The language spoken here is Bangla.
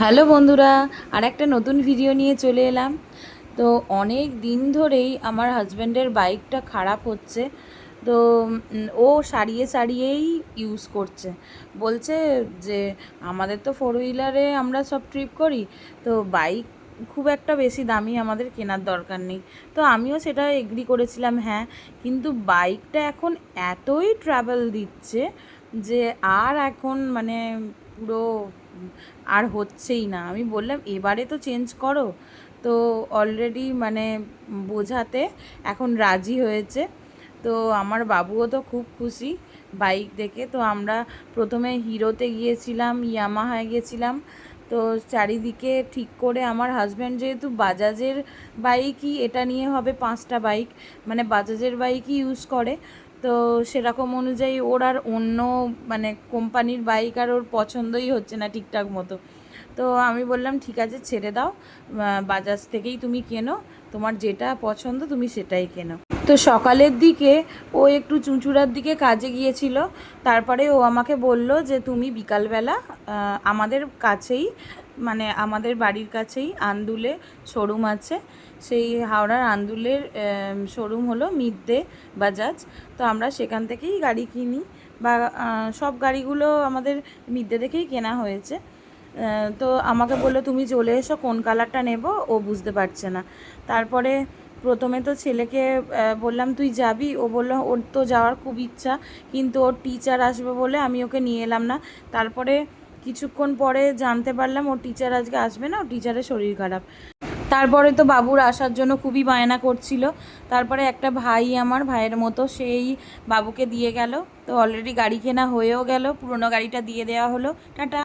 হ্যালো বন্ধুরা, আর একটা নতুন ভিডিও নিয়ে চলে এলাম। তো অনেক দিন ধরেই আমার হাজব্যান্ডের বাইকটা খারাপ হচ্ছে। তো ও সারিয়ে সারিয়েই ইউজ করছে। বলছে যে আমাদের তো ফোর হুইলারে আমরা সব ট্রিপ করি, তো বাইক খুব একটা বেশি দামি আমাদের কেনার দরকার নেই। তো আমিও সেটা এগ্রি করেছিলাম, হ্যাঁ, কিন্তু বাইকটা এখন এতই ট্রাভেল দিচ্ছে যে আর এখন মানে পুরো আর হচ্ছেই না। আমি বললাম এবারে তো চেঞ্জ করো। তো অলরেডি মানে বোঝাতে এখন রাজি হয়েছে। তো আমার বাবুও তো খুব খুশি বাইক দেখে। তো আমরা প্রথমে হিরোতে গিয়েছিলাম, ইয়ামাহায় গিয়েছিলাম। তো চারিদিকে ঠিক করে আমার হাজব্যান্ড যেহেতু বাজাজের বাইকই, এটা নিয়ে হবে 5টা বাইক, মানে বাজাজের বাইকই ইউজ করে। তো সেরকম অনুযায়ী ওর আর অন্য মানে কোম্পানির বাইক আর ওর পছন্দই হচ্ছে না ঠিকঠাক মতো। তো আমি বললাম ঠিক আছে, ছেড়ে দাও, বাজাজ থেকেই তুমি কেনো, তোমার যেটা পছন্দ তুমি সেটাই কেনো। তো সকালের দিকে ও একটু চুঁচুড়ার দিকে কাজে গিয়েছিল। তারপরে ও আমাকে বলল যে তুমি বিকালবেলা আমাদের কাছেই, মানে আমাদের বাড়ির কাছেই আন্দুলে শোরুম আছে, সেই হাওড়ার আন্দুলের শোরুম হলো মিদ্দে বাজাজ। তো আমরা সেখান থেকেই গাড়ি কিনি, বা সব গাড়িগুলো আমাদের মিদ্দে থেকেই কেনা হয়েছে। তো আমাকে বললো তুমি চলে এসো, কোন কালারটা নেব ও বুঝতে পারছে না। তারপরে প্রথমে তো ছেলেকে বললাম তুই যাবি, ও বললো ওর তো যাওয়ার খুব ইচ্ছা, কিন্তু ওর টিচার আসবে বলে আমি ওকে নিয়ে এলাম না। তারপরে কিছুক্ষণ পরে জানতে পারলাম ওর টিচার আজকে আসবে না, ওর টিচারের শরীর খারাপ। তারপরে তো বাবুর আসার জন্য খুবই বায়না করছিল। তারপরে একটা ভাই, আমার ভাইয়ের মতো, সেই বাবুকে দিয়ে গেল। তো অলরেডি গাড়ি কেনা হয়েও গেল, পুরনো গাড়িটা দিয়ে দেওয়া হলো। টাটা।